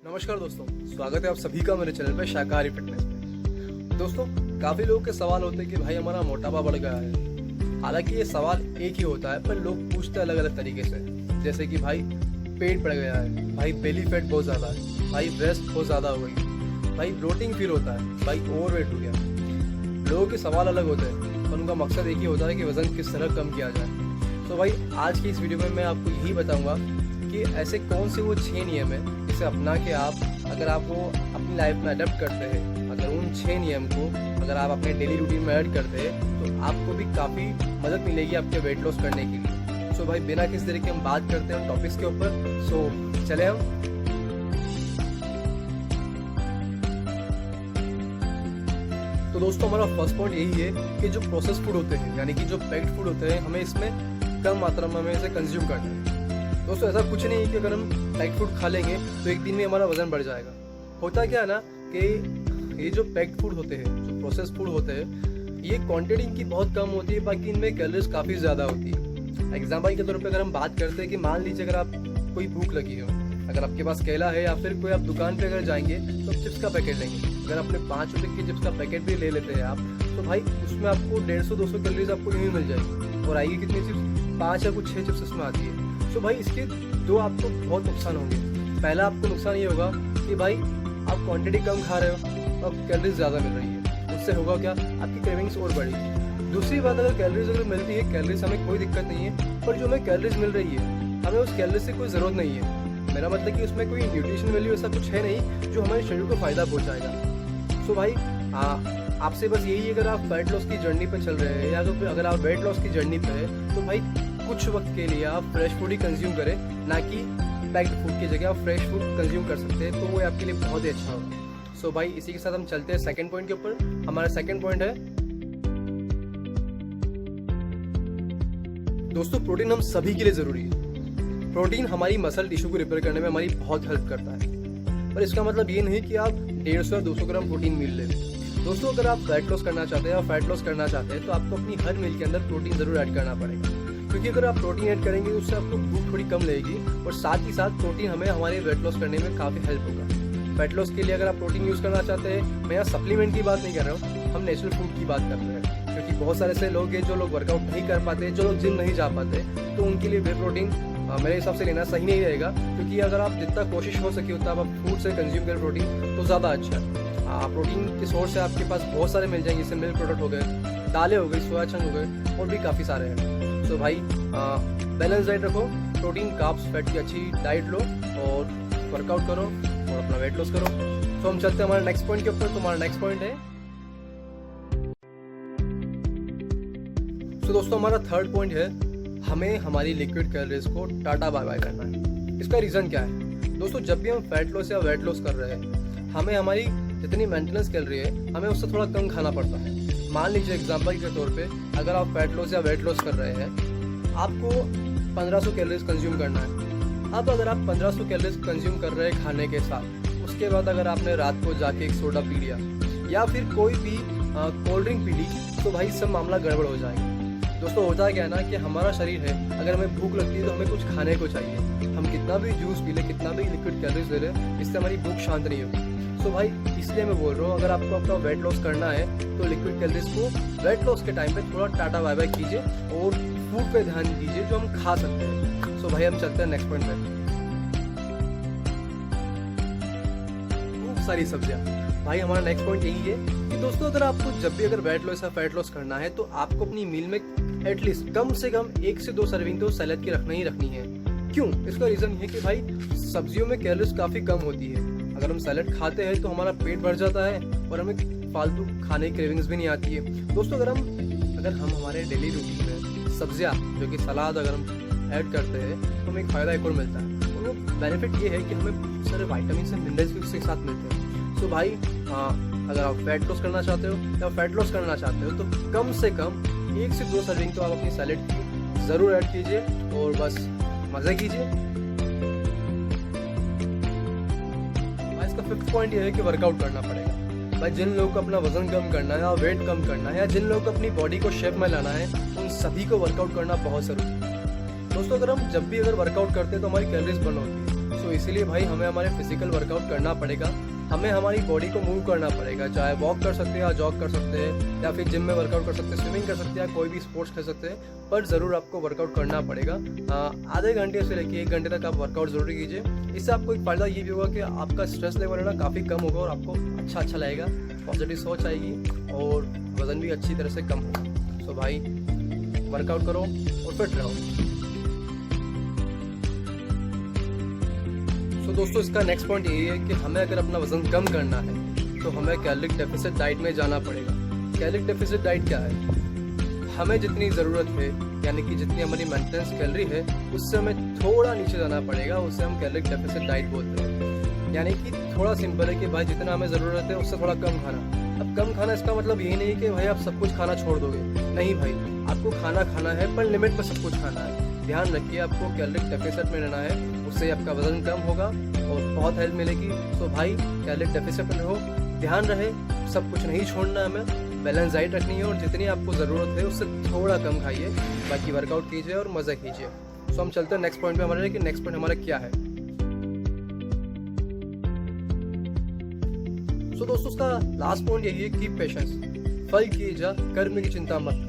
नमस्कार दोस्तों, स्वागत है आप सभी का मेरे चैनल पे शाकाहारी फिटनेस में। दोस्तों, काफ़ी लोगों के सवाल होते हैं कि भाई हमारा मोटापा बढ़ गया है। हालांकि ये सवाल एक ही होता है, पर लोग पूछते हैं अलग अलग तरीके से। जैसे कि भाई पेट बढ़ गया है, भाई बेली फैट बहुत ज़्यादा है, भाई ब्रेस्ट बहुत ज़्यादा हो गई, भाई ब्लोटिंग फील होता है, भाई ओवरवेट हो गया। लोगों के सवाल अलग होते हैं, पर उनका मकसद एक ही होता है कि वज़न किस तरह कम किया जाए। तो भाई आज की इस वीडियो में मैं आपको यही बताऊँगा कि ऐसे कौन से वो 6 नियम है जिसे अपना के आप, अगर आप वो अपनी लाइफ में अडॉप्ट करते हैं, अगर उन 6 नियम को अगर आप अपने डेली रूटीन में ऐड करते हैं तो आपको भी काफ़ी मदद मिलेगी आपके वेट लॉस करने के लिए। सो भाई बिना किसी तरह की हम बात करते हैं टॉपिक्स के ऊपर। सो चले हम। तो दोस्तों, हमारा फर्स्ट पॉइंट यही है कि जो प्रोसेस फूड होते हैं, यानी कि जो पैक्ड फूड होते हैं, हमें इसमें कम मात्रा में हमें इसे कंज्यूम करना है। दोस्तों, ऐसा कुछ नहीं है कि अगर हम पैक्ड फूड खा लेंगे तो एक दिन में हमारा वजन बढ़ जाएगा। होता क्या है ना कि ये जो पैक्ड फूड होते हैं, जो प्रोसेस फूड होते हैं, ये क्वांटिटी इनकी बहुत कम होती है, बाकी इनमें कैलोरीज काफ़ी ज़्यादा होती है। एग्जाम्पल के तौर पे अगर हम बात करते हैं कि मान लीजिए अगर आप कोई भूख लगी हो, अगर आपके पास केला है या फिर कोई आप दुकान पे अगर जाएंगे तो आप चिप्स का पैकेट लेंगे। अगर अपने 5 रुपये की चिप्स का पैकेट भी ले लेते हैं आप, तो भाई उसमें आपको 150-200 कैलोरीज आपको यूँ मिल जाएगी। और आएगी कितनी चिप्स? 5 या कुछ 6 चिप्स इसमें आती है। तो भाई इसके दो आपको बहुत नुकसान होंगे। पहला आपको नुकसान ये होगा कि भाई आप क्वांटिटी कम खा रहे हो और कैलोरीज ज़्यादा मिल रही है। उससे होगा क्या? आपकी क्रेविंग्स और बढ़ेगी। दूसरी बात, अगर कैलोरीज अगर मिलती है, कैलोरीज हमें कोई दिक्कत नहीं है, पर जो हमें कैलोरीज मिल रही है, हमें उस कैलोरीज से कोई ज़रूरत नहीं है। मेरा मतलब कि उसमें कोई न्यूट्रिशन वैल्यू ऐसा कुछ है नहीं जो हमारे शरीर को फ़ायदा पहुँचाएगा। सो भाई आपसे बस यही है, अगर आप वेट लॉस की जर्नी पर चल रहे हैं या तो अगर आप वेट लॉस की जर्नी पर है, तो भाई कुछ वक्त के लिए आप फ्रेश फूड ही कंज्यूम करें, ना कि पैक्ड फूड की जगह आप फ्रेश फूड कंज्यूम कर सकते हैं, तो वो आपके लिए बहुत ही अच्छा होगा। सो भाई इसी के साथ हम चलते हैं सेकंड पॉइंट के ऊपर। हमारा सेकंड पॉइंट है दोस्तों, प्रोटीन हम सभी के लिए ज़रूरी है। प्रोटीन हमारी मसल टिश्यू को रिपेयर करने में हमारी बहुत हेल्प करता है, पर इसका मतलब ये नहीं कि आप 150 या 200 ग्राम प्रोटीन मील लें। दोस्तों, अगर आप वेट लॉस करना चाहते हैं या फैट लॉस करना चाहते हैं तो आपको अपनी हर मील के अंदर प्रोटीन ज़रूर ऐड करना पड़ेगा, क्योंकि अगर आप प्रोटीन ऐड करेंगे उससे आपको भूख थोड़ी कम लगेगी और साथ ही साथ प्रोटीन हमें हमारे वेट लॉस करने में काफ़ी हेल्प होगा। वेट लॉस के लिए अगर आप प्रोटीन यूज़ करना चाहते हैं, मैं यहाँ सप्लीमेंट की बात नहीं कर रहा हूँ, हम नेचुरल फूड की बात कर रहे हैं। क्योंकि बहुत सारे ऐसे लोग हैं जो लोग वर्कआउट नहीं कर पाते, जो लोग जिम नहीं जा पाते, तो उनके लिए वे प्रोटीन मेरे हिसाब से लेना सही नहीं रहेगा। क्योंकि अगर आप जितना कोशिश हो सके उतना आप फूड से कंज्यूम करें प्रोटीन, तो ज़्यादा अच्छा है। प्रोटीन के सोर्स है आपके पास बहुत सारे मिल जाएंगे, जैसे मिल्क प्रोडक्ट हो गए, दालें हो गई, सोया चंक हो गए, और भी काफ़ी सारे हैं। तो भाई बैलेंस डाइट रखो, प्रोटीन कार्ब्स फैट की अच्छी डाइट लो और वर्कआउट करो और अपना वेट लॉस करो। तो हम चलते हैं हमारे नेक्स्ट पॉइंट के ऊपर। तो हमारा नेक्स्ट पॉइंट है, तो दोस्तों हमारा थर्ड पॉइंट है, हमें हमारी लिक्विड कैलोरीज को टाटा बाय बाय करना है। इसका रीज़न क्या है? दोस्तों, जब भी हम फैट लॉस या वेट लॉस कर रहे हैं, हमें हमारी जितनी मेंटेनेंस कैलोरी है, हमें उससे थोड़ा कम खाना पड़ता है। मान लीजिए एग्जांपल के तौर पे, अगर आप फैट लॉस या वेट लॉस कर रहे हैं, आपको 1500 कैलोरीज कंज्यूम करना है। अब अगर आप 1500 कैलोरीज कंज्यूम कर रहे हैं खाने के साथ, उसके बाद अगर आपने रात को जाके एक सोडा पी लिया या फिर कोई भी कोल्ड ड्रिंक पी ली, तो भाई सब मामला गड़बड़ हो जाएगा। दोस्तों, होता है क्या है ना कि हमारा शरीर है, अगर हमें भूख लगती है तो हमें कुछ खाने को चाहिए। हम कितना भी जूस पी लें, कितना भी लिक्विड कैलोरीज ले लें, इससे हमारी भूख शांत नहीं होगी। सो भाई इसलिए मैं बोल रहा हूँ, अगर आपको अपना वेट लॉस करना है तो लिक्विड कैलोरीज को वेट लॉस के टाइम पे थोड़ा टाटा बाय बाय कीजिए और फूड पे ध्यान दीजिए जो हम खा सकते हैं। सो भाई हम चलते हैं नेक्स्ट पॉइंट पे। खूब सारी सब्जियाँ। भाई हमारा नेक्स्ट पॉइंट यही है कि दोस्तों, अगर आपको जब भी अगर वेट लॉस या फैट लॉस करना है तो आपको अपनी मील में एटलीस्ट कम से कम 1 से 2 सर्विंग तो सैलेड की रखनी है। क्यों? इसका रीज़न ये है कि भाई सब्जियों में कैलोरीज काफ़ी कम होती है। अगर हम सैलेड खाते हैं तो हमारा पेट भर जाता है और हमें फालतू खाने की क्रेविंग्स भी नहीं आती है। दोस्तों, अगर हम हमारे डेली रूटीन में सब्जियां जो कि सलाद अगर हम ऐड करते हैं तो हमें एक फ़ायदा एक और मिलता है, और वो बेनिफिट ये है कि हमें बहुत सारे वाइटामिन और मिनरल्स भी उसके साथ मिलते हैं। तो भाई अगर आप फैट लॉस करना चाहते हो या फैट लॉस करना चाहते हो तो कम से कम 1 से 2 सर्विंग तो आप अपनी सैलेड की ज़रूर ऐड कीजिए और बस मज़े कीजिए। इसका फिफ्थ पॉइंट ये है कि वर्कआउट करना पड़ेगा। भाई जिन लोगों को अपना वजन कम करना है या वेट कम करना है या जिन लोगों को अपनी बॉडी को शेप में लाना है, उन सभी को वर्कआउट करना बहुत ज़रूरी है। दोस्तों, अगर हम जब भी अगर वर्कआउट करते हैं तो हमारी कैलोरीज बर्न होती है, सो इसीलिए भाई हमें हमारे फिजिकल वर्कआउट करना पड़ेगा, हमें हमारी बॉडी को मूव करना पड़ेगा, चाहे वॉक कर सकते हैं या जॉग कर सकते हैं या फिर जिम में वर्कआउट कर सकते हैं, स्विमिंग कर सकते हैं या कोई भी स्पोर्ट्स कर सकते हैं, पर ज़रूर आपको वर्कआउट करना पड़ेगा। आधे घंटे से लेकर 1 घंटे तक आप वर्कआउट ज़रूर कीजिए। इससे आपको एक फ़ायदा ये भी होगा कि आपका स्ट्रेस लेवल है ना काफ़ी कम होगा और आपको अच्छा लगेगा, पॉजिटिव सोच आएगी और वज़न भी अच्छी तरह से कम होगा। सो भाई वर्कआउट करो और फिट रहो। तो दोस्तों इसका नेक्स्ट पॉइंट यही है कि हमें अगर अपना वज़न कम करना है तो हमें कैलोरिक डेफिसिट डाइट में जाना पड़ेगा। कैलोरिक डेफिसिट डाइट क्या है? हमें जितनी ज़रूरत है यानी कि जितनी हमारी मेंटेनेंस कैलोरी है उससे हमें थोड़ा नीचे जाना पड़ेगा, उससे हम कैलोरिक डेफिसिट डाइट बोलते हैं। यानी कि थोड़ा सिंपल है कि भाई जितना हमें ज़रूरत है उससे थोड़ा कम खाना। अब कम खाना इसका मतलब यही नहीं कि भाई आप सब कुछ खाना छोड़ दोगे, नहीं भाई, आपको खाना है पर लिमिट में सब कुछ खाना है। ध्यान रखिए आपको कैलोरिक डेफिसिट में रहना है, उससे आपका वजन कम होगा और बहुत हेल्प मिलेगी। तो भाई कैलोरिक डेफिसिट में रहो, ध्यान रहे सब कुछ नहीं छोड़ना, हमें बैलेंस डाइट रखनी है और जितनी आपको ज़रूरत है उससे थोड़ा कम खाइए, बाकी वर्कआउट कीजिए और मज़ा कीजिए। सो हम चलते हैं नेक्स्ट पॉइंट पे हमारे कि नेक्स्ट पॉइंट हमारा क्या है। सो दोस्तों उसका लास्ट पॉइंट यही है कि पेशेंस। फल की जा, कर्म की चिंता मत करो।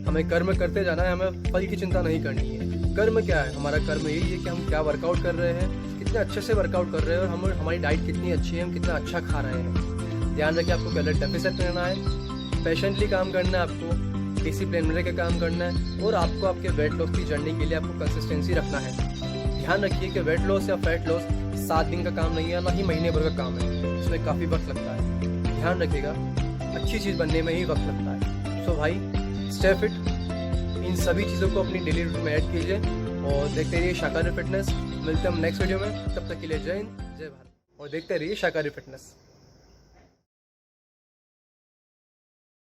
हमें कर्म करते जाना है, हमें फल की चिंता नहीं करनी है। कर्म क्या है? हमारा कर्म यही है कि हम क्या वर्कआउट कर रहे हैं, कितने अच्छे से वर्कआउट कर रहे हैं और हमारी डाइट कितनी अच्छी है, हम कितना अच्छा खा रहे हैं। ध्यान रखिए आपको कैलोरी डेफिसिट में रहना है, पेशेंटली काम करना है, आपको डिसिप्लिन में रहकर काम करना है और आपको आपके वेट लॉस की जर्नी के लिए आपको कंसिस्टेंसी रखना है। ध्यान रखिए कि वेट लॉस या फैट लॉस 7 दिन का काम नहीं है, ना ही महीने भर का काम है, इसमें काफ़ी वक्त लगता है। ध्यान रखिएगा अच्छी चीज़ बनने में ही वक्त लगता है। सो भाई स्टे फिट, इन सभी चीज़ों को अपनी डेली रूटीन में ऐड कीजिए और देखते रहिए शाकाहारी फिटनेस। मिलते हैं हम नेक्स्ट वीडियो में, तब तक के लिए जय हिंद जय भारत और देखते रहिए शाकाहारी फिटनेस।